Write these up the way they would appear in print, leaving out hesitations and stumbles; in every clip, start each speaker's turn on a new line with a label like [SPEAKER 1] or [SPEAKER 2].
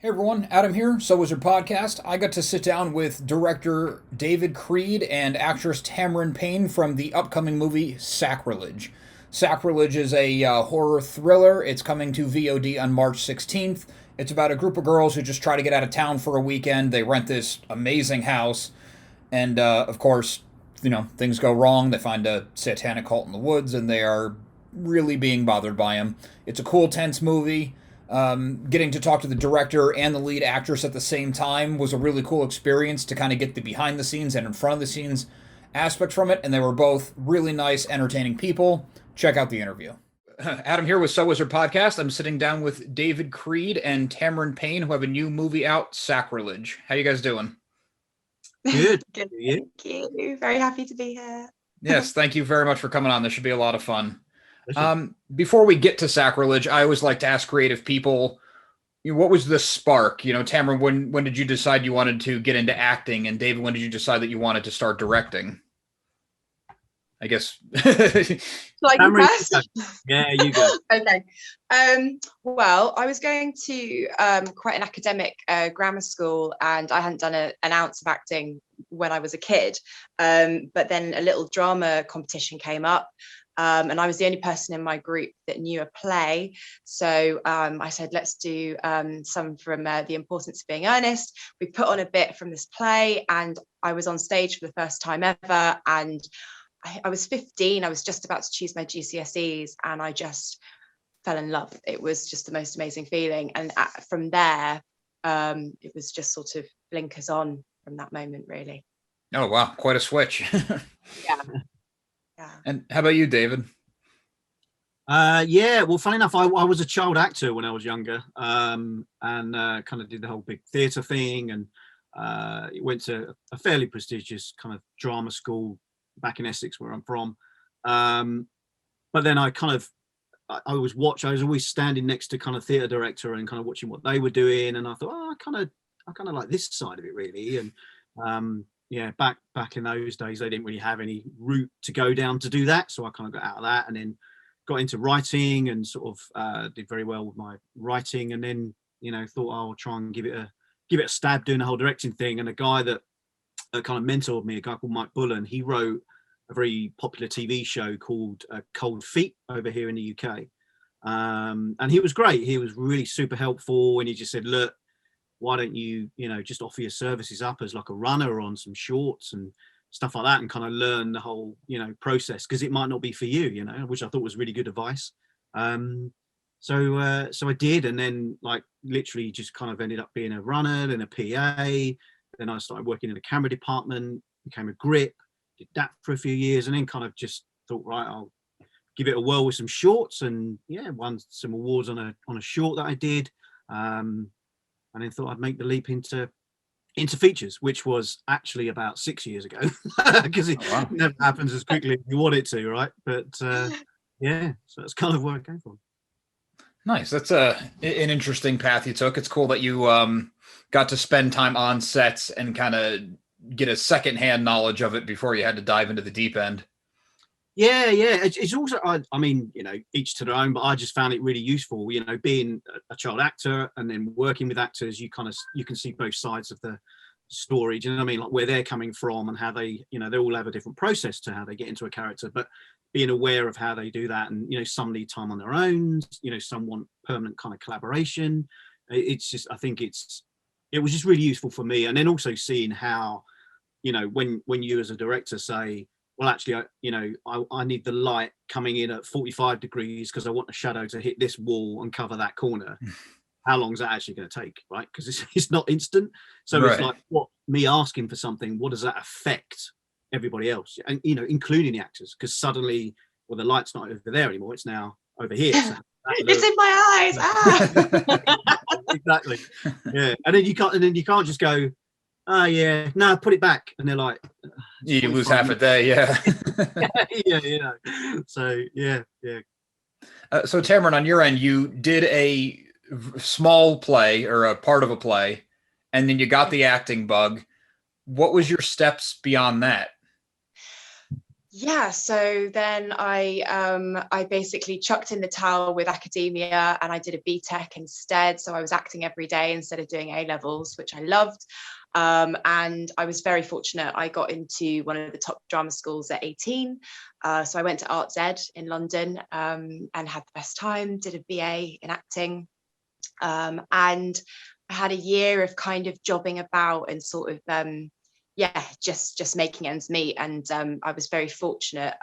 [SPEAKER 1] Hey everyone, Adam here, So Was Your Podcast. I got to sit down with director David Creed and actress Tamaryn Payne from the upcoming movie Sacrilege. Sacrilege is a horror thriller. It's coming to VOD on March 16th. It's about a group of girls who just try to get out of town for a weekend. They rent this amazing house, and of course, things go wrong. They find a satanic cult in the woods, and they are really being bothered by him. It's a cool, tense movie. Getting to talk to the director and the lead actress at the same time was a really cool experience to kind of get the behind the scenes and in front of the scenes aspect from it, and they were both really nice, entertaining people. Check out the interview. Adam here with So Was Her Podcast. I'm sitting down with David Creed and Tamaryn Payne, who have a new movie out, Sacrilege. How you guys doing?
[SPEAKER 2] Good.
[SPEAKER 3] Good. Thank you. Very happy to be here.
[SPEAKER 1] Yes, thank you very much for coming on. This should be a lot of fun. Before we get to Sacrilege, I always like to ask creative people, what was the spark? Tamaryn, when did you decide you wanted to get into acting? And David, when did you decide that you wanted to start directing? I guess.
[SPEAKER 3] Like you first?
[SPEAKER 2] Yeah, you go.
[SPEAKER 3] Okay. Well, I was going to quite an academic grammar school, and I hadn't done an ounce of acting when I was a kid. But then a little drama competition came up. And I was the only person in my group that knew a play. So I said, let's do some from The Importance of Being Earnest. We put on a bit from this play, and I was on stage for the first time ever. And I was 15. I was just about to choose my GCSEs, and I just fell in love. It was just the most amazing feeling. And from there, it was just sort of blinkers on from that moment, really.
[SPEAKER 1] Oh, wow. Quite a switch.
[SPEAKER 3] Yeah. Yeah.
[SPEAKER 1] And how about you, David?
[SPEAKER 2] Yeah, well, funny enough, I was a child actor when I was younger, and kind of did the whole big theatre thing, and went to a fairly prestigious kind of drama school back in Essex, where I'm from. But then I was always standing next to kind of theatre director and kind of watching what they were doing, and I thought, I kind of like this side of it really, and yeah, back in those days, they didn't really have any route to go down to do that. So I kind of got out of that and then got into writing and sort of did very well with my writing. And then, thought I'll try and give it a stab doing the whole directing thing. And a guy that kind of mentored me, a guy called Mike Bullen, he wrote a very popular TV show called Cold Feet over here in the UK. And he was great. He was really super helpful. And he just said, look, why don't you, just offer your services up as like a runner on some shorts and stuff like that, and kind of learn the whole, process, because it might not be for you, which I thought was really good advice. So I did, and then like literally just kind of ended up being a runner, then a PA. Then I started working in the camera department, became a grip, did that for a few years, and then kind of just thought, right, I'll give it a whirl with some shorts, and won some awards on a short that I did. And then thought I'd make the leap into features, which was actually about 6 years ago, because it never happens as quickly as you want it to, right? But so that's kind of where it came from.
[SPEAKER 1] Nice. That's an interesting path you took. It's cool that you got to spend time on sets and kind of get a secondhand knowledge of it before you had to dive into the deep end.
[SPEAKER 2] Yeah. It's also, I mean, each to their own, but I just found it really useful, being a child actor and then working with actors, you can see both sides of the story. Do you know what I mean? Like where they're coming from and how they, they all have a different process to how they get into a character, but being aware of how they do that. And, some need time on their own, some want permanent kind of collaboration. It's just, I think it was just really useful for me. And then also seeing how, when you as a director say, well, actually, I need the light coming in at 45 degrees because I want the shadow to hit this wall and cover that corner. How long is that actually going to take, right? Because it's not instant. So right. It's like, me asking for something, what does that affect everybody else? And, including the actors, because suddenly, well, the light's not over there anymore. It's now over here. So
[SPEAKER 3] it's in my eyes.
[SPEAKER 2] Exactly. Yeah. And then you can't just go, oh yeah, no, put it back. And they're like,
[SPEAKER 1] you lose half a day. Yeah.
[SPEAKER 2] yeah. So yeah.
[SPEAKER 1] So Tamaryn, on your end, you did a small play or a part of a play, and then you got the acting bug. What was your steps beyond that?
[SPEAKER 3] Yeah, so then I basically chucked in the towel with academia and I did a BTEC instead. So I was acting every day instead of doing A levels, which I loved. And I was very fortunate. I got into one of the top drama schools at 18. So I went to Arts Ed in London, and had the best time, did a BA in acting. And I had a year of kind of jobbing about and sort of just making ends meet. And I was very fortunate.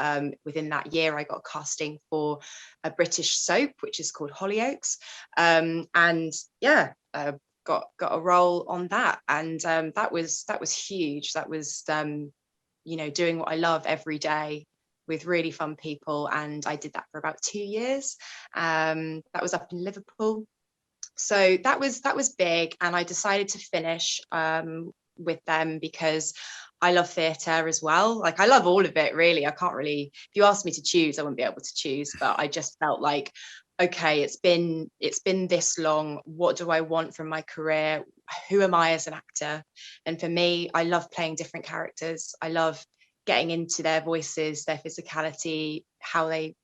[SPEAKER 3] Within that year, I got casting for a British soap, which is called Hollyoaks, and yeah, got a role on that, and that was huge. That was doing what I love every day with really fun people, and I did that for about 2 years. That was up in Liverpool. So that was big, and I decided to finish with them because I love theatre as well. Like, I love all of it, really. I can't really, if you asked me to choose, I wouldn't be able to choose, but I just felt like, okay, it's been this long. What do I want from my career? Who am I as an actor? And for me, I love playing different characters. I love getting into their voices, their physicality, how they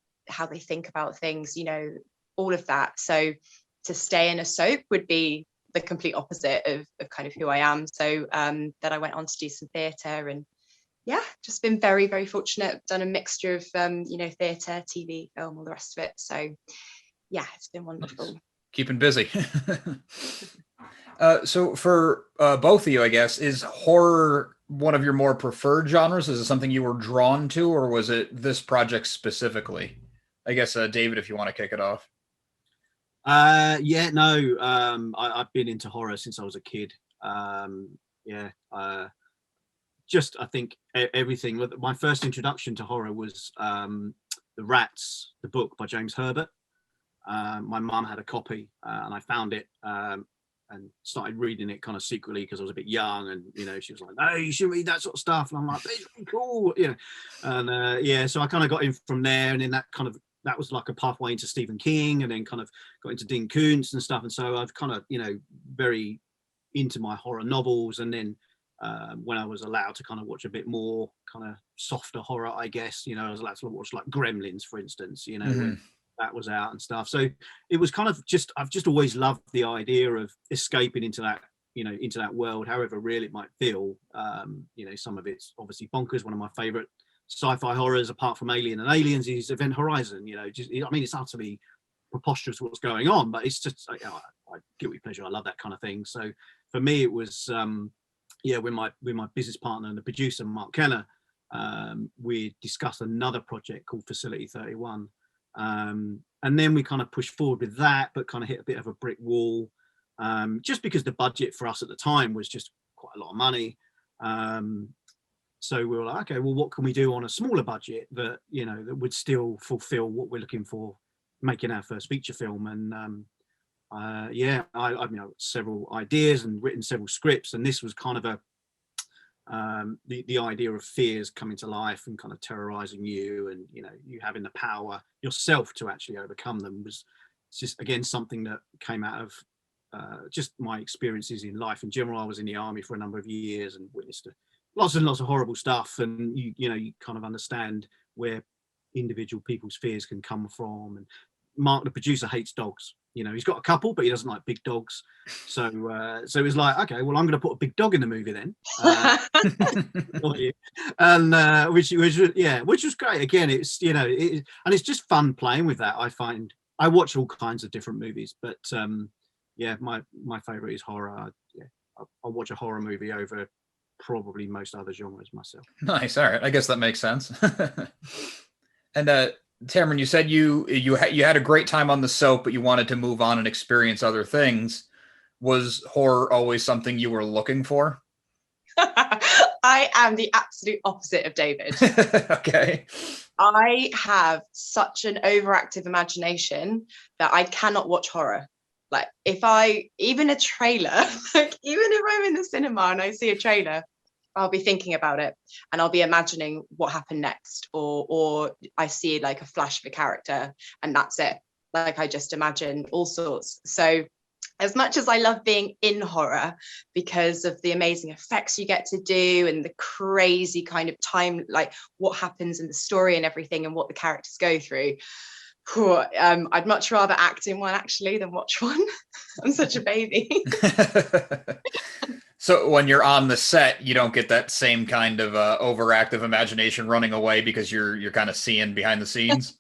[SPEAKER 3] think about things, all of that. So to stay in a soap would be the complete opposite of kind of who I am. So then I went on to do some theatre, and yeah, just been very, very fortunate. Done a mixture of theatre, TV, film, all the rest of it. So yeah, it's been wonderful.
[SPEAKER 1] Nice. Keeping busy. So for both of you, I guess, is horror one of your more preferred genres? Is it something you were drawn to, or was it this project specifically? I guess, David, if you want to kick it off.
[SPEAKER 2] Yeah, no, I've been into horror since I was a kid. Yeah, just I think everything. My first introduction to horror was The Rats, the book by James Herbert. My mum had a copy, and I found it and started reading it kind of secretly because I was a bit young, and she was like, "No, you shouldn't read that sort of stuff." And I'm like, "It's really cool," And yeah, so I kind of got in from there, and then that was like a pathway into Stephen King, and then kind of got into Dean Koontz and stuff. And so I've kind of, very into my horror novels. And then when I was allowed to kind of watch a bit more kind of softer horror, I guess, I was allowed to watch like Gremlins, for instance, when that was out and stuff. So it was kind of I've just always loved the idea of escaping into that, into that world, however real it might feel. Some of it's obviously bonkers. One of my favorite sci-fi horrors, apart from Alien and Aliens, is Event Horizon. It's utterly preposterous what's going on, but it's just I guilty pleasure. I love that kind of thing. So for me, it was with my business partner and the producer Mark Keller, we discussed another project called Facility 31, and then we kind of pushed forward with that, but kind of hit a bit of a brick wall, just because the budget for us at the time was just quite a lot of money. So we were like, okay, well, what can we do on a smaller budget that that would still fulfill what we're looking for, making our first feature film? And I've several ideas and written several scripts, and this was kind of the idea of fears coming to life and kind of terrorizing you, and you having the power yourself to actually overcome them, was just again something that came out of just my experiences in life in general. I was in the army for a number of years and witnessed lots and lots of horrible stuff, and you kind of understand where individual people's fears can come from. And Mark, the producer, hates dogs. He's got a couple, but he doesn't like big dogs. So it was like, okay, well, I'm going to put a big dog in the movie then. And which was great. Again, it's and it's just fun playing with that. I find I watch all kinds of different movies, but my favorite is horror. I'll watch a horror movie over probably most other genres myself.
[SPEAKER 1] Nice. All right. I guess that makes sense. And Tamaryn, you said you had a great time on the soap, but you wanted to move on and experience other things. Was horror always something you were looking for?
[SPEAKER 3] I am the absolute opposite of David.
[SPEAKER 1] Okay.
[SPEAKER 3] I have such an overactive imagination that I cannot watch horror. Like, even a trailer, like even if I'm in the cinema and I see a trailer, I'll be thinking about it and I'll be imagining what happened next, or I see like a flash of a character and that's it. Like, I just imagine all sorts. So as much as I love being in horror because of the amazing effects you get to do and the crazy kind of time, like what happens in the story and everything and what the characters go through, I'd much rather act in one actually than watch one. I'm such a baby.
[SPEAKER 1] So when you're on the set, you don't get that same kind of overactive imagination running away because you're kind of seeing behind the scenes?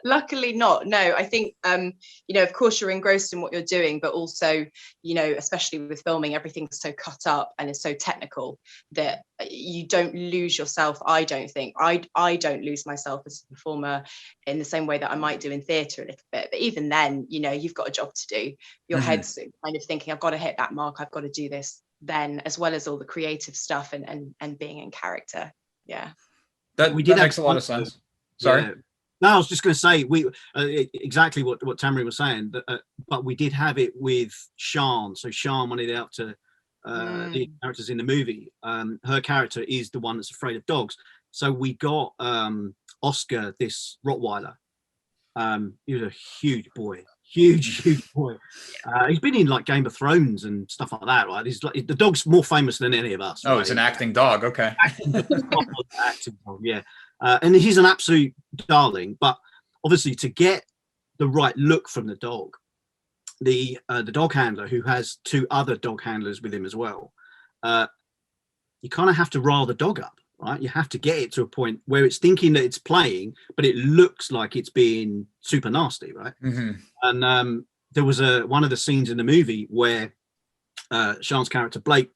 [SPEAKER 3] Luckily not. No, I think, of course you're engrossed in what you're doing, but also, especially with filming, everything's so cut up and it's so technical that you don't lose yourself. I don't think. I don't lose myself as a performer in the same way that I might do in theatre a little bit. But even then, you've got a job to do. Your head's kind of thinking, I've got to hit that mark. I've got to do this then, as well as all the creative stuff and being in character. Yeah.
[SPEAKER 1] That makes a lot of sense. Sorry.
[SPEAKER 2] Yeah. No, I was just going to say exactly what Tamaryn was saying, but we did have it with Sian. So Sian, one of the the characters in the movie, her character is the one that's afraid of dogs. So we got Oscar, this Rottweiler. He was a huge boy. Huge boy. He's been in like Game of Thrones and stuff like that, right? He's like, the dog's more famous than any of us.
[SPEAKER 1] Oh,
[SPEAKER 2] right?
[SPEAKER 1] It's an acting dog. Okay.
[SPEAKER 2] Acting dog, yeah. And he's an absolute darling, but obviously to get the right look from the dog, the dog handler, who has two other dog handlers with him as well, you kind of have to rile the dog up, right? You have to get it to a point where it's thinking that it's playing, but it looks like it's being super nasty, right? And there was one of the scenes in the movie where Sian's character Blake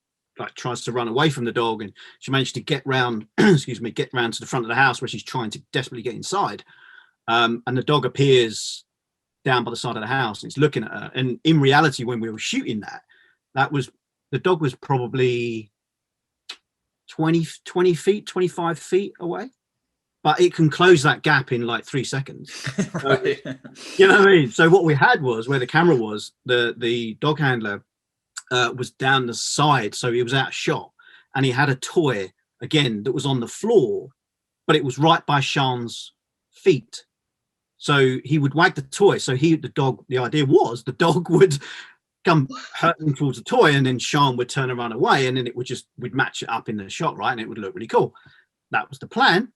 [SPEAKER 2] tries to run away from the dog, and she managed to get round to the front of the house where she's trying to desperately get inside, and the dog appears down by the side of the house and it's looking at her. And in reality, when we were shooting the dog was probably 20 feet, 25 feet away, but it can close that gap in like 3 seconds.
[SPEAKER 1] Right.
[SPEAKER 2] You know what I mean? So what we had was, where the camera was, the dog handler was down the side, so he was out of shot, and he had a toy again that was on the floor, but it was right by Sian's feet. So he would wag the toy. So the idea was the dog would come hurtling towards the toy, and then Sian would turn and run away, and then we'd match it up in the shot, right? And it would look really cool. That was the plan.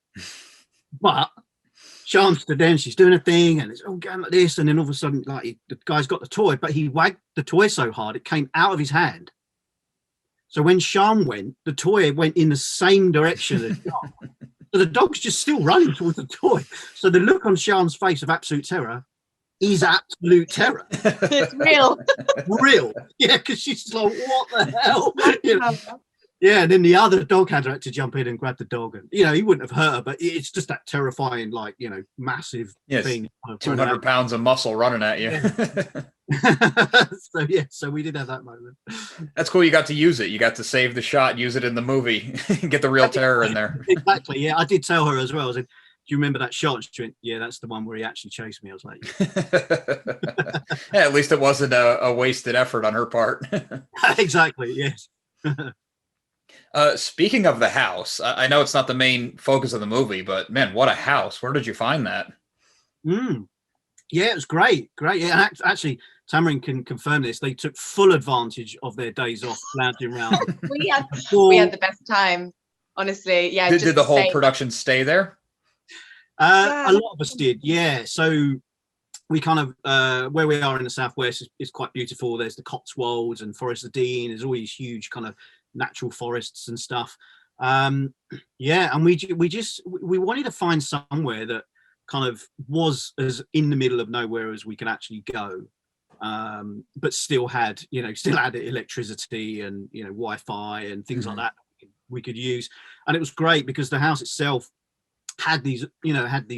[SPEAKER 2] But Sian stood there and she's doing a thing, and it's all going like this, and then all of a sudden, like, the guy's got the toy, but he wagged the toy so hard it came out of his hand. So when Sian went, the toy went in the same direction as Sian. So the dog's just still running towards the toy. So the look on Sian's face of absolute terror is absolute terror.
[SPEAKER 3] It's real.
[SPEAKER 2] Real. Yeah, because she's like, what the hell? You know? Yeah, and then the other dog handler had to jump in and grab the dog, and he wouldn't have hurt her, but it's just that terrifying, like, massive thing.
[SPEAKER 1] 200 pounds of muscle running at you.
[SPEAKER 2] Yeah. So we did have that moment.
[SPEAKER 1] That's cool. You got to use it. You got to save the shot, use it in the movie, get the real terror in there.
[SPEAKER 2] Exactly. Yeah, I did tell her as well. I said, "Do you remember that shot?" She went, "Yeah, that's the one where he actually chased me." I was like,
[SPEAKER 1] yeah, at least it wasn't a wasted effort on her part.
[SPEAKER 2] Exactly. Yes.
[SPEAKER 1] Speaking of the house, I know it's not the main focus of the movie, but man, what a house. Where did you find that?
[SPEAKER 2] Yeah, it was great. Yeah, and actually, Tamaryn can confirm this. They took full advantage of their days off lounging around.
[SPEAKER 3] we had the best time, honestly. Yeah.
[SPEAKER 1] Did the whole production stay there?
[SPEAKER 2] A lot of us did, yeah. So we kind of, where we are in the southwest is quite beautiful. There's the Cotswolds and Forest of Dean. There's all these huge kind of natural forests and stuff. And we wanted to find somewhere that kind of was as in the middle of nowhere as we could actually go, but still had electricity and Wi-Fi and things like that we could use. And it was great because the house itself had these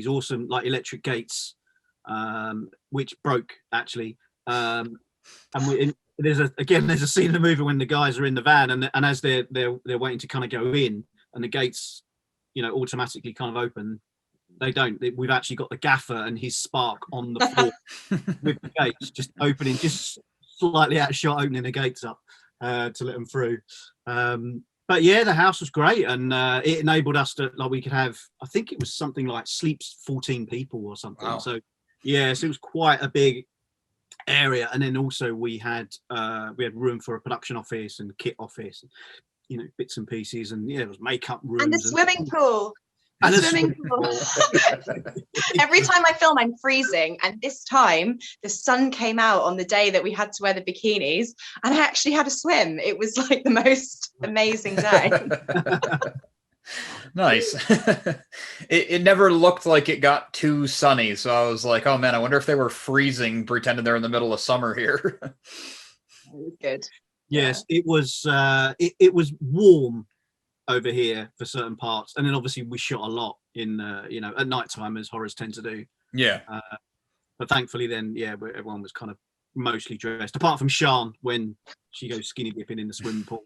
[SPEAKER 2] awesome like electric gates, which broke actually, and there's a scene in the movie when the guys are in the van and as they're waiting to kind of go in, and the gates automatically kind of open. We've actually got the gaffer and his spark on the floor with the gates just opening, just slightly out of shot, opening the gates up to let them through. But yeah, the house was great, and it enabled us to, like, we could have, I think it was something like sleeps 14 people or something. Wow. So yes, it was quite a big area, and then also we had room for a production office and kit office, you know, bits and pieces, and yeah, there was makeup rooms
[SPEAKER 3] And a swimming pool.
[SPEAKER 2] and a
[SPEAKER 3] Swimming pool. Every time I film, I'm freezing. And this time, the sun came out on the day that we had to wear the bikinis, and I actually had a swim. It was like the most amazing day.
[SPEAKER 1] Nice. It never looked like it got too sunny, so I was like, oh man, I wonder if they were freezing, pretending they're in the middle of summer here.
[SPEAKER 3] It was good.
[SPEAKER 2] Yes, it was. It was warm over here for certain parts, and then obviously we shot a lot in you know, at night time, as horrors tend to do.
[SPEAKER 1] Yeah.
[SPEAKER 2] But thankfully then, yeah, everyone was kind of mostly dressed, apart from Sian when she goes skinny dipping in the swimming pool.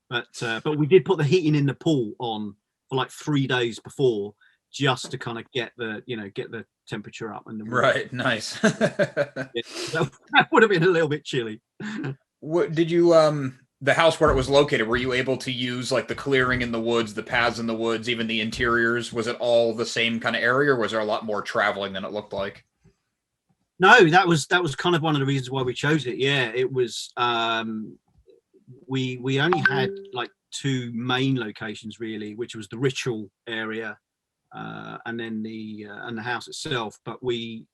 [SPEAKER 2] But we did put the heating in the pool on for like 3 days before, just to kind of get the temperature up. And
[SPEAKER 1] right, nice.
[SPEAKER 2] Yeah, that would have been a little bit chilly.
[SPEAKER 1] What did you the house where it was located, were you able to use like the clearing in the woods, the paths in the woods, even the interiors? Was it all the same kind of area, or was there a lot more traveling than it looked like?
[SPEAKER 2] No, that was kind of one of the reasons why we chose it. Yeah, it was we only had like 2 main locations really, which was the ritual area and then the house itself, but we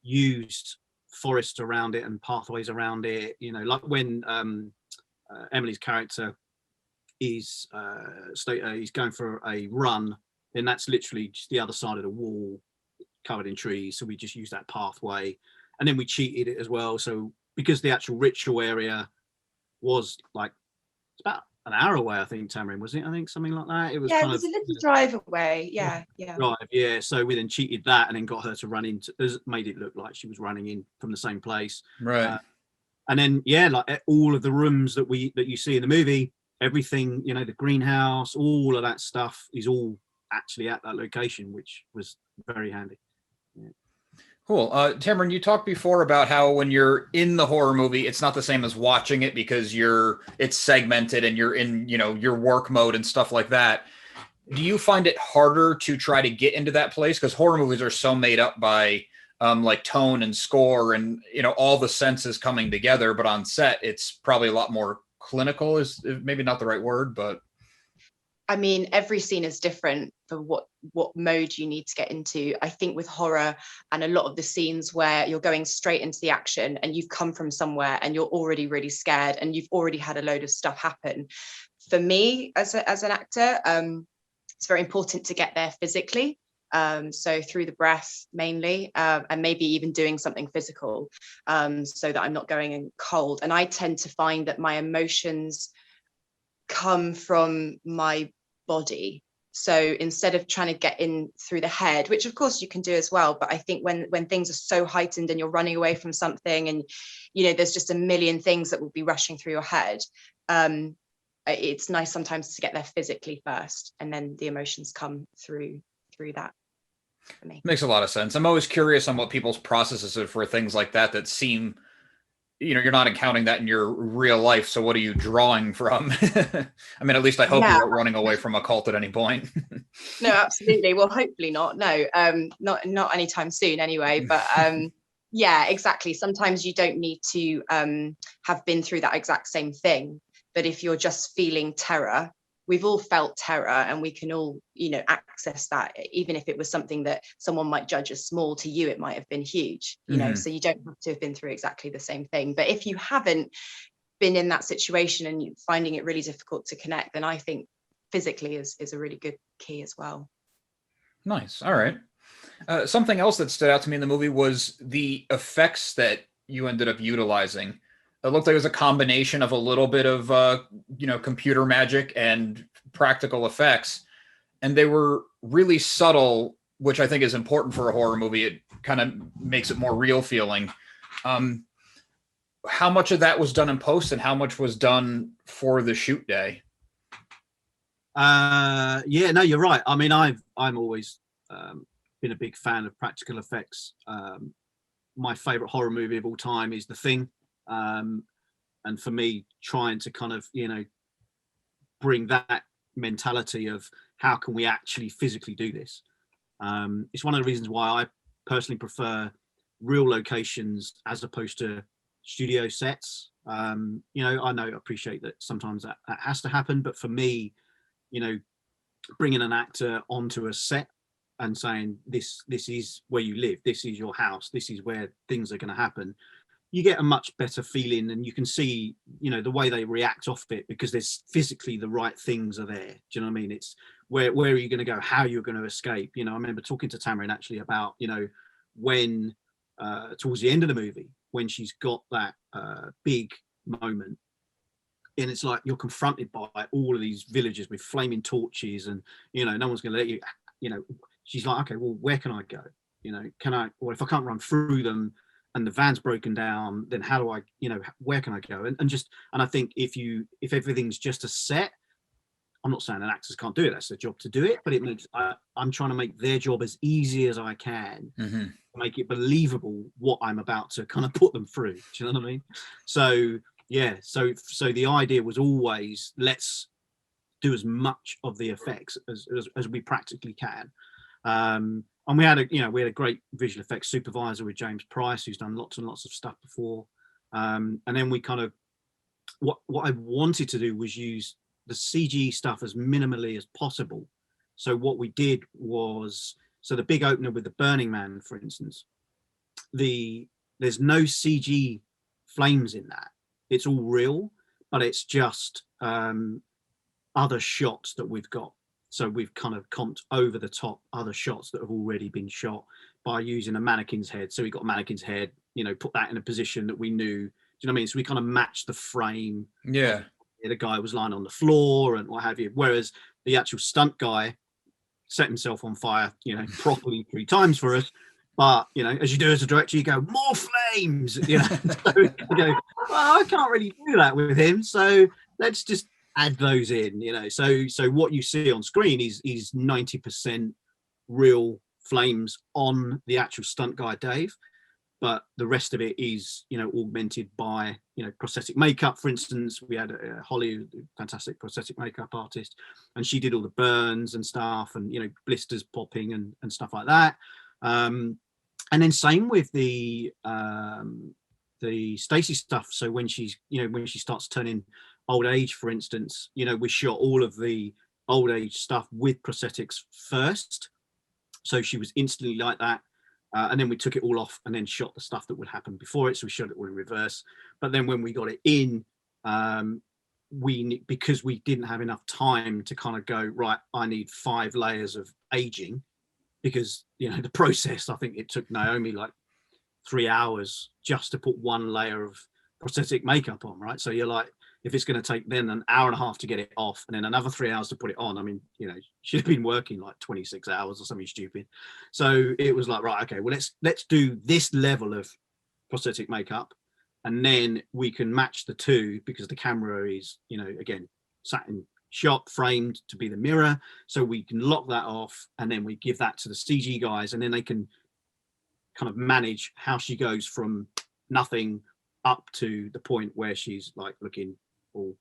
[SPEAKER 2] used forest around it and pathways around it, you know, like when Emily's character is he's going for a run, then that's literally just the other side of the wall covered in trees, so we just used that pathway, and then we cheated it as well, so because the actual ritual area was like, it's about an hour away, I think, Tamaryn, was it? I think something like that. It was
[SPEAKER 3] yeah,
[SPEAKER 2] kind
[SPEAKER 3] it was
[SPEAKER 2] of
[SPEAKER 3] a little drive away. Yeah.
[SPEAKER 2] drive, yeah. So we then cheated that and then got her to run into, made it look like she was running in from the same place.
[SPEAKER 1] Right.
[SPEAKER 2] And then yeah, like all of the rooms that you see in the movie, everything, you know, the greenhouse, all of that stuff is all actually at that location, which was very handy. Yeah.
[SPEAKER 1] Cool. Tamaryn, you talked before about how when you're in the horror movie, it's not the same as watching it because it's segmented and you're in, you know, your work mode and stuff like that. Do you find it harder to try to get into that place? Because horror movies are so made up by like tone and score and, you know, all the senses coming together. But on set, it's probably a lot more clinical, is maybe not the right word, but.
[SPEAKER 3] I mean, every scene is different for what mode you need to get into. I think with horror and a lot of the scenes where you're going straight into the action and you've come from somewhere and you're already really scared and you've already had a load of stuff happen. For me, as an actor, it's very important to get there physically. So through the breath mainly, and maybe even doing something physical, so that I'm not going in cold. And I tend to find that my emotions come from my body. So instead of trying to get in through the head, which of course you can do as well, but I think when things are so heightened and you're running away from something and, you know, there's just a million things that will be rushing through your head, it's nice sometimes to get there physically first, and then the emotions come through that for me.
[SPEAKER 1] Makes a lot of sense. I'm always curious on what people's processes are for things like that seem, you know, you're not encountering that in your real life. So what are you drawing from? I mean, at least I hope you're not running away from a cult at any point.
[SPEAKER 3] No, absolutely. Well, hopefully not. No, not anytime soon anyway. But yeah, exactly. Sometimes you don't need to have been through that exact same thing. But if you're just feeling terror, we've all felt terror, and we can all, you know, access that, even if it was something that someone might judge as small. To you, it might have been huge, you know, so you don't have to have been through exactly the same thing. But if you haven't been in that situation and you're finding it really difficult to connect, then I think physically is a really good key as well.
[SPEAKER 1] Nice. All right. Something else that stood out to me in the movie was the effects that you ended up utilizing. It looked like it was a combination of a little bit of, you know, computer magic and practical effects. And they were really subtle, which I think is important for a horror movie. It kind of makes it more real feeling. How much of that was done in post and how much was done for the shoot day?
[SPEAKER 2] Yeah, no, you're right. I mean, I'm always been a big fan of practical effects. My favorite horror movie of all time is The Thing. And for me, trying to kind of, you know, bring that mentality of how can we actually physically do this. It's one of the reasons why I personally prefer real locations as opposed to studio sets. You know, I appreciate that sometimes that has to happen, but for me, you know, bringing an actor onto a set and saying this is where you live, this is your house, this is where things are going to happen, you get a much better feeling, and you can see, you know, the way they react off it, because there's physically the right things are there. Do you know what I mean? It's where are you going to go, how you're going to escape. You know, I remember talking to Tamaryn actually about, you know, when towards the end of the movie, when she's got that big moment, and it's like you're confronted by all of these villagers with flaming torches, and, you know, no one's going to let you, you know, she's like, okay, well, where can I go? You know, or if I can't run through them and the van's broken down, then how do I, you know, where can I go? And I think if everything's just a set, I'm not saying that actors can't do it, that's their job to do it, but it makes, I'm trying to make their job as easy as I can, make it believable what I'm about to kind of put them through. Do you know what I mean? So yeah, so the idea was always, let's do as much of the effects as we practically can. And we had a great visual effects supervisor with James Price, who's done lots and lots of stuff before. And then we kind of, what I wanted to do was use the CG stuff as minimally as possible. So what we did was, so the big opener with the Burning Man, for instance, there's no CG flames in that. It's all real, but it's just other shots that we've got. So we've kind of comped over the top other shots that have already been shot by using a mannequin's head. So we got a mannequin's head, you know, put that in a position that we knew. Do you know what I mean? So we kind of matched the frame.
[SPEAKER 1] Yeah.
[SPEAKER 2] The guy was lying on the floor and what have you. Whereas the actual stunt guy set himself on fire, you know, properly 3 times for us. But, you know, as you do as a director, you go, more flames, you know. So you go, well, I can't really do that with him. So let's just add those in, you know. So what you see on screen is 90% real flames on the actual stunt guy, Dave. But the rest of it is, you know, augmented by, you know, prosthetic makeup. For instance, we had Holly, a fantastic prosthetic makeup artist, and she did all the burns and stuff, and, you know, blisters popping and stuff like that. And then same with the Stacey stuff. So when she's, you know, when she starts turning old age, for instance, you know, we shot all of the old age stuff with prosthetics first. So she was instantly like that. And then we took it all off and then shot the stuff that would happen before it. So we shot it all in reverse. But then when we got it in, because we didn't have enough time to kind of go, right, I need 5 layers of aging, because, you know, the process, I think it took Naomi like 3 hours just to put 1 layer of prosthetic makeup on, right? So you're like, if it's going to take then an hour and a half to get it off and then another 3 hours to put it on, I mean, you know, she'd have been working like 26 hours or something stupid. So it was like, right, okay, well, let's do this level of prosthetic makeup, and then we can match the two, because the camera is, you know, again, satin shot, framed to be the mirror. So we can lock that off, and then we give that to the CG guys, and then they can kind of manage how she goes from nothing up to the point where she's like looking all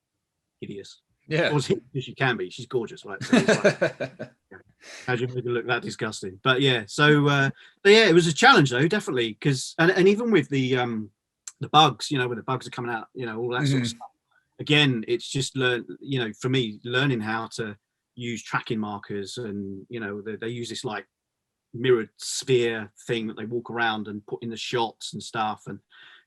[SPEAKER 2] hideous.
[SPEAKER 1] Yeah.
[SPEAKER 2] Or as hideous as she can be. She's gorgeous, right? So it's like, yeah, how do you make her look that disgusting? But yeah, so yeah, it was a challenge though, definitely, because and even with the bugs, you know, when the bugs are coming out, you know, all that sort of stuff. Again, it's just you know, for me, learning how to use tracking markers, and, you know, they use this like mirrored sphere thing that they walk around and put in the shots and stuff, and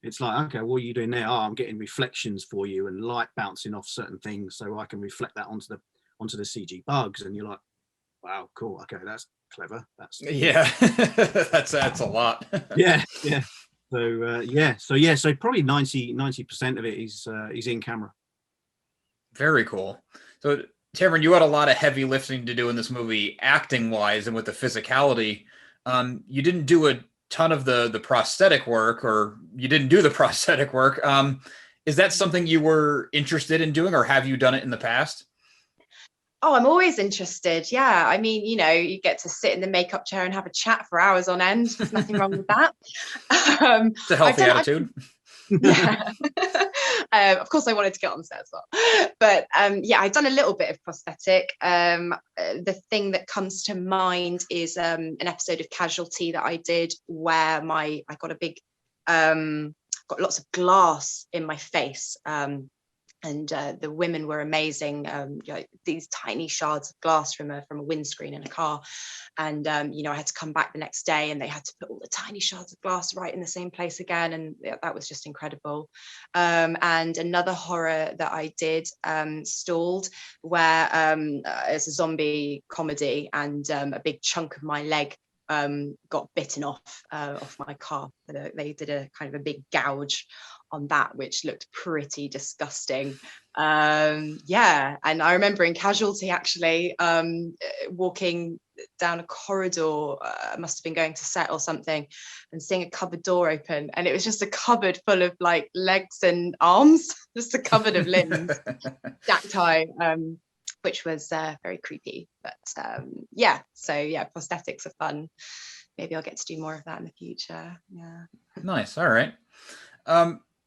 [SPEAKER 2] it's like, okay, what are you doing there? Oh, I'm getting reflections for you and light bouncing off certain things so I can reflect that onto the CG bugs. And you're like, wow, cool, okay, that's clever. That's
[SPEAKER 1] that's a lot.
[SPEAKER 2] yeah. So probably 90% of it is in camera.
[SPEAKER 1] Very cool. So Tamaryn, you had a lot of heavy lifting to do in this movie, acting wise, and with the physicality. You didn't do a ton of the prosthetic work, or you didn't do the prosthetic work. Is that something you were interested in doing, or have you done it in the past?
[SPEAKER 3] Oh, I'm always interested. Yeah. I mean, you know, you get to sit in the makeup chair and have a chat for hours on end. There's nothing wrong with that.
[SPEAKER 1] It's a healthy attitude.
[SPEAKER 3] Yeah. Of course, I wanted to get on set as well. But yeah, I've done a little bit of prosthetic. The thing that comes to mind is an episode of Casualty that I did where I got a big, got lots of glass in my face. And the women were amazing, these tiny shards of glass from a windscreen in a car. And, I had to come back the next day and they had to put all the tiny shards of glass right in the same place again. And that was just incredible. And another horror that I did, Stalled, where it's a zombie comedy and a big chunk of my leg got bitten off my car. They did a kind of a big gouge on that, which looked pretty disgusting. Yeah, and I remember in Casualty actually walking down a corridor, must have been going to set or something, and seeing a cupboard door open, and it was just a cupboard full of like legs and arms, just a cupboard of limbs stacked high, which was very creepy. But yeah, so yeah, prosthetics are fun. Maybe I'll get to do more of that in the future. Yeah.
[SPEAKER 1] Nice. All right.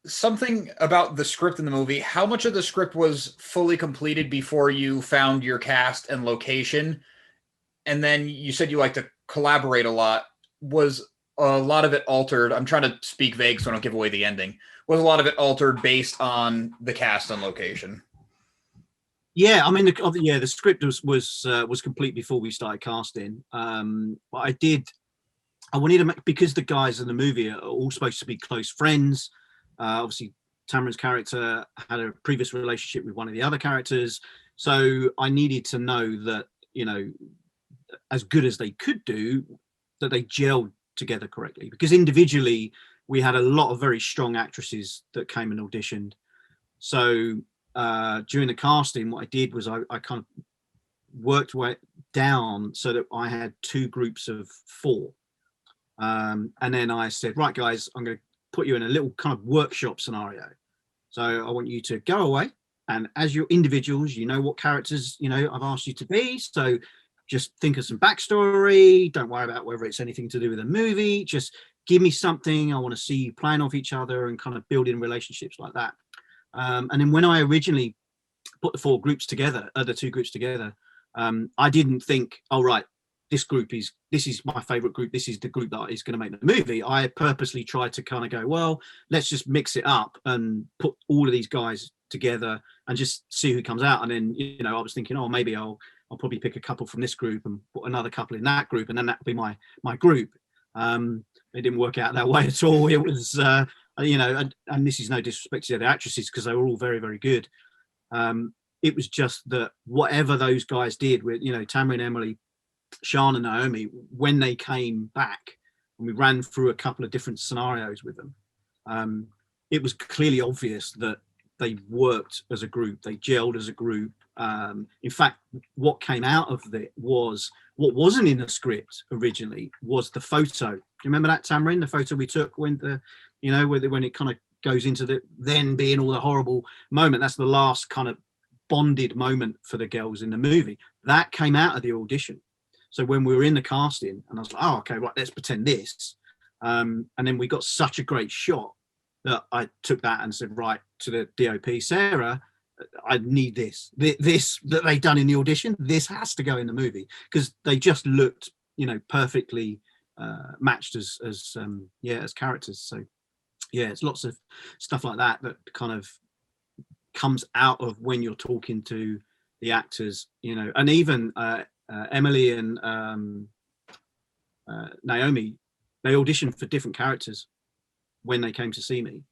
[SPEAKER 1] Something about the script in the movie. How much of the script was fully completed before you found your cast and location? And then you said you like to collaborate a lot. Was a lot of it altered? I'm trying to speak vague so I don't give away the ending. Was a lot of it altered based on the cast and location?
[SPEAKER 2] Yeah, I mean, the script was complete before we started casting. But I wanted to make, because the guys in the movie are all supposed to be close friends. Obviously, Tamaryn's character had a previous relationship with one of the other characters, so I needed to know that, as good as they could do, that they gelled together correctly. Because individually, we had a lot of very strong actresses that came and auditioned. So during the casting, what I did was I kind of worked way down so that I had two groups of 4. And then I said, right, guys, I'm going to put you in a little kind of workshop scenario. So I want you to go away, and as you're individuals, what characters, I've asked you to be. So just think of some backstory. Don't worry about whether it's anything to do with a movie. Just give me something. I want to see you playing off each other and kind of building relationships like that. And then when I originally put the 2 groups together, I didn't think, oh, right, this is my favorite group. This is the group that is going to make the movie. I purposely tried to kind of go, well, let's just mix it up and put all of these guys together and just see who comes out. And then, I was thinking, oh, maybe I'll probably pick a couple from this group and put another couple in that group, and then that'll be my group. It didn't work out that way at all. It was, and this is no disrespect to the actresses because they were all very, very good. It was just that whatever those guys did with, Tamaryn, Emily, Sean and Naomi, when they came back and we ran through a couple of different scenarios with them, it was clearly obvious that they worked as a group, they gelled as a group. In fact, what came out of it was, what wasn't in the script originally was the photo. Do you remember that, Tamaryn, the photo we took when when it kind of goes into the then being all the horrible moment? That's the last kind of bonded moment for the girls in the movie. That came out of the audition. So when we were in the casting, and I was like, oh, okay, right, let's pretend this. And then we got such a great shot that I took that and said, right, to the DOP, Sarah, I need this that they done in the audition. This has to go in the movie, because they just looked, perfectly matched as characters. So yeah, it's lots of stuff like that kind of comes out of when you're talking to the actors, and even Emily and Naomi, they auditioned for different characters when they came to see me,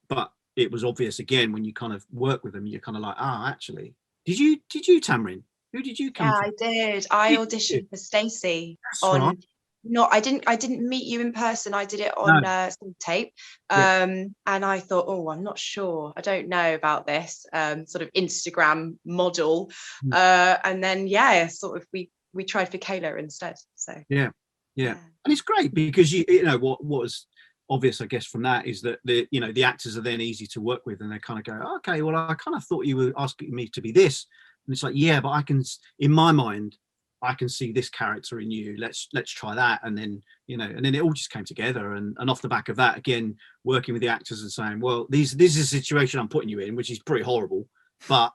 [SPEAKER 2] but it was obvious again when you kind of work with them, you're kind of like, actually, did you Tamaryn, who did you come from?
[SPEAKER 3] I did. I auditioned for Stacey on right. No, I didn't meet you in person. I did it on some tape. And I thought, oh, I'm not sure. I don't know about this sort of Instagram model. And then, sort of we tried for Kayla instead. So
[SPEAKER 2] yeah. And it's great because what was obvious, I guess, from that is that the actors are then easy to work with, and they kind of go, okay, well, I kind of thought you were asking me to be this. And it's like, yeah, but I can, in my mind, I can see this character in you. Let's try that. And then, and then it all just came together. And off the back of that, again, working with the actors and saying, well, this is a situation I'm putting you in, which is pretty horrible. But,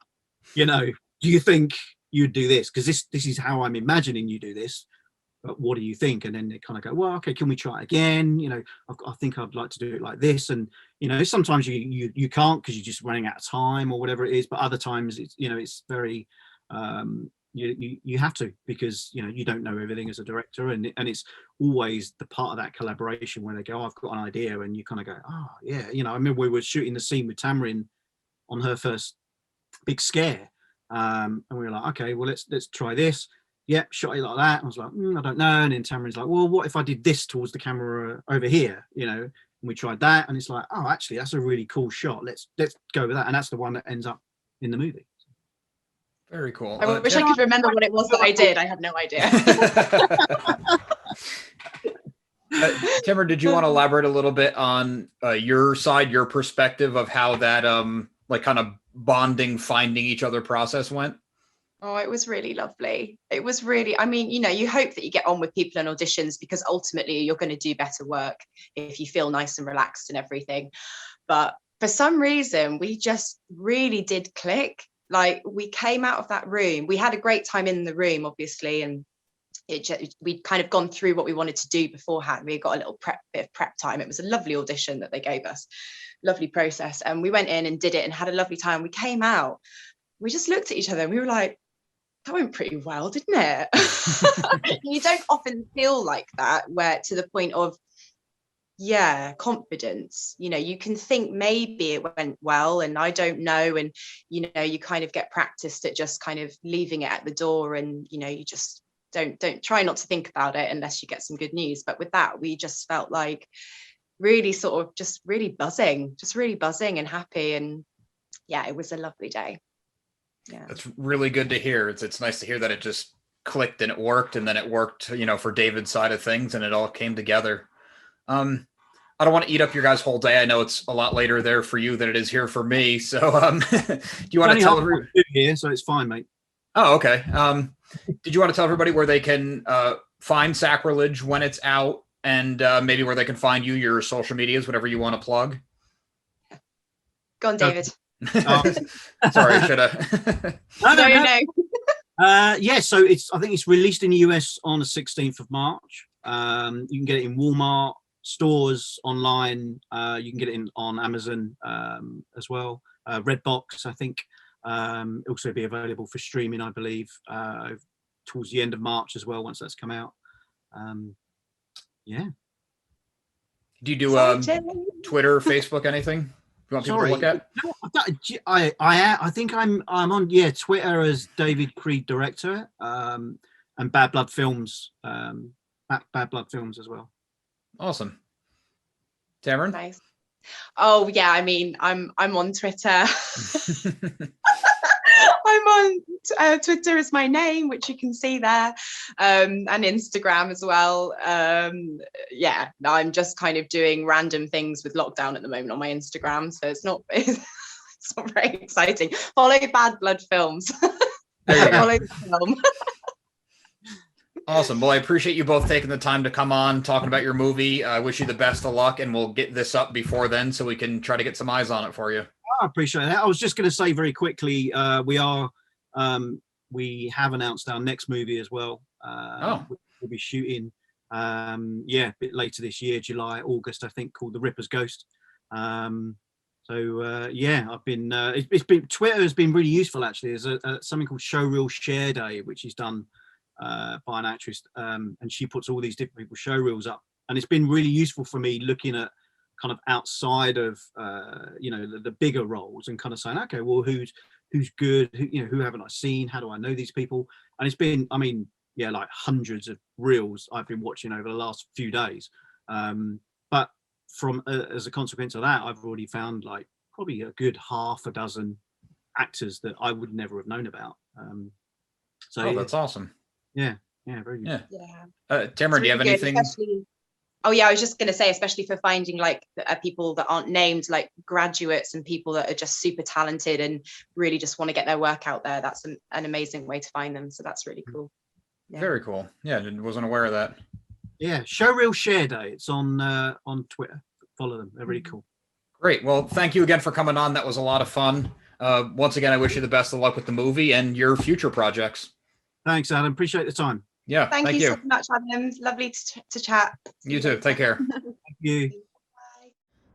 [SPEAKER 2] do you think you'd do this? Because this is how I'm imagining you do this. But what do you think? And then they kind of go, well, okay, can we try it again? I think I'd like to do it like this. And, sometimes you can't because you're just running out of time or whatever it is. But other times it's very, you have to, because you don't know everything as a director, and it's always the part of that collaboration where they go, oh, I've got an idea, and you kind of go, oh yeah, I remember we were shooting the scene with Tamaryn on her first big scare, and we were like, okay, well let's try this. Yeah, shot it like that. I was like, I don't know. And then Tamaryn's like, well, what if I did this towards the camera over here? And we tried that, and it's like, oh, actually that's a really cool shot. Let's go with that. And that's the one that ends up in the movie.
[SPEAKER 1] Very cool.
[SPEAKER 3] I wish I could remember what it was that I did. I have no idea.
[SPEAKER 1] Tamaryn, did you want to elaborate a little bit on your side, your perspective of how that kind of bonding, finding each other process went?
[SPEAKER 3] Oh, it was really lovely. It was really, you hope that you get on with people in auditions, because ultimately you're going to do better work if you feel nice and relaxed and everything. But for some reason, we just really did click. Like, we came out of that room, we had a great time in the room, obviously, and we'd kind of gone through what we wanted to do beforehand. We got a little bit of prep time. It was a lovely audition that they gave us, lovely process. And we went in and did it and had a lovely time. We came out, we just looked at each other and we were like, that went pretty well, didn't it? You don't often feel like that, where to the point of, confidence. You can think maybe it went well and I don't know, and you kind of get practiced at just kind of leaving it at the door, and you just don't try not to think about it unless you get some good news. But with that, we just felt like really sort of just really buzzing and happy, and it was a lovely day. Yeah,
[SPEAKER 1] that's really good to hear. It's nice to hear that it just clicked and it worked, and then it worked for David's side of things, and it all came together. I don't want to eat up your guys' whole day. I know it's a lot later there for you than it is here for me. So do you want to tell everybody
[SPEAKER 2] here? So it's fine, mate.
[SPEAKER 1] Oh, okay. Did you want to tell everybody where they can find Sacrilege when it's out, and maybe where they can find you, your social medias, whatever you want to plug?
[SPEAKER 3] Go on, David.
[SPEAKER 1] Sorry, should have.
[SPEAKER 2] No. So I think it's released in the US on the 16th of March. You can get it in Walmart stores, online. You can get it on Amazon as well. Redbox, I think. Also be available for streaming, I believe, towards the end of March as well, once that's come out. Do you do
[SPEAKER 1] Twitter, Facebook, anything you want people to look at?
[SPEAKER 2] No, I think I'm on Twitter as David Creed Director, and Bad Blood Films, Bad Blood Films as well.
[SPEAKER 1] Awesome. Tamaryn?
[SPEAKER 3] Nice. Oh yeah, I'm on Twitter. I'm on Twitter is my name, which you can see there, and Instagram as well. I'm just kind of doing random things with lockdown at the moment on my Instagram, so it's not very exciting. Follow Bad Blood Films.
[SPEAKER 1] There you go.
[SPEAKER 3] Follow the film.
[SPEAKER 1] Awesome. Well, I appreciate you both taking the time to come on, talking about your movie. I wish you the best of luck, and we'll get this up before then so we can try to get some eyes on it for you.
[SPEAKER 2] I appreciate that. I was just going to say very quickly, we have announced our next movie as well. We'll be shooting, a bit later this year, July, August, I think, called The Ripper's Ghost. I've been, Twitter has been really useful, actually. There's something called Showreel Share Day, which is done by an actress, and she puts all these different people's showreels up, and it's been really useful for me looking at kind of outside of the bigger roles, and kind of saying, okay, well, who's good, who haven't I seen, how do I know these people? And it's been, like hundreds of reels I've been watching over the last few days, but from as a consequence of that, I've already found like probably a good half a dozen actors that I would never have known about.
[SPEAKER 1] That's awesome.
[SPEAKER 2] Yeah, very good.
[SPEAKER 1] Tamaryn, do you have anything?
[SPEAKER 3] I was just going to say, especially for finding like people that aren't named, like graduates and people that are just super talented and really just want to get their work out there. That's an amazing way to find them. So that's really cool. Yeah.
[SPEAKER 1] Very cool. Yeah, wasn't aware of that.
[SPEAKER 2] Yeah, Showreel Share Day. It's on Twitter. Follow them. They're really cool.
[SPEAKER 1] Great. Well, thank you again for coming on. That was a lot of fun. Once again, I wish you the best of luck with the movie and your future projects.
[SPEAKER 2] Thanks, Adam. Appreciate the time.
[SPEAKER 1] Yeah,
[SPEAKER 3] Thank you so much, Adam. Lovely to chat.
[SPEAKER 1] You too. Take care.
[SPEAKER 2] Thank you.
[SPEAKER 3] Bye.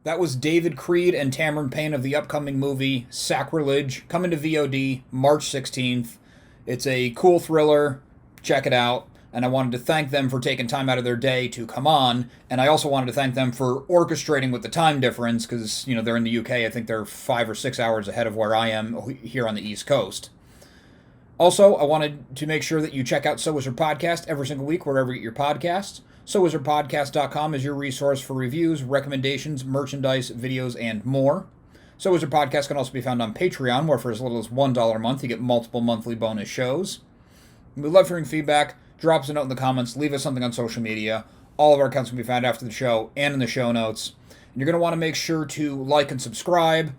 [SPEAKER 1] That was David Creed and Tamaryn Payne of the upcoming movie Sacrilege, coming to VOD March 16th. It's a cool thriller. Check it out. And I wanted to thank them for taking time out of their day to come on. And I also wanted to thank them for orchestrating with the time difference because, you know, they're in the UK. I think they're 5 or 6 hours ahead of where I am here on the East Coast. Also, I wanted to make sure that you check out So Was Her Podcast every single week wherever you get your podcasts. SoWasHerPodcast.com is your resource for reviews, recommendations, merchandise, videos, and more. So Was Her Podcast can also be found on Patreon, where for as little as $1 a month, you get multiple monthly bonus shows. We love hearing feedback. Drop us a note in the comments. Leave us something on social media. All of our accounts can be found after the show and in the show notes. And you're going to want to make sure to like and subscribe.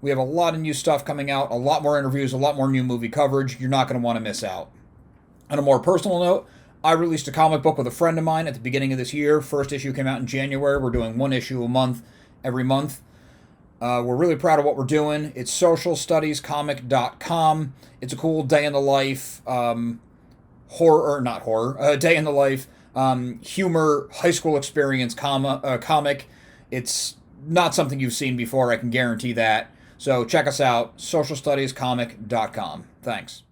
[SPEAKER 1] We have a lot of new stuff coming out, a lot more interviews, a lot more new movie coverage. You're not going to want to miss out. On a more personal note, I released a comic book with a friend of mine at the beginning of this year. First issue came out in January. We're doing one issue a month every month. We're really proud of what we're doing. It's socialstudiescomic.com. It's a cool day in the life, day in the life, humor, high school experience comic. It's not something you've seen before, I can guarantee that. So check us out, socialstudiescomic.com. Thanks.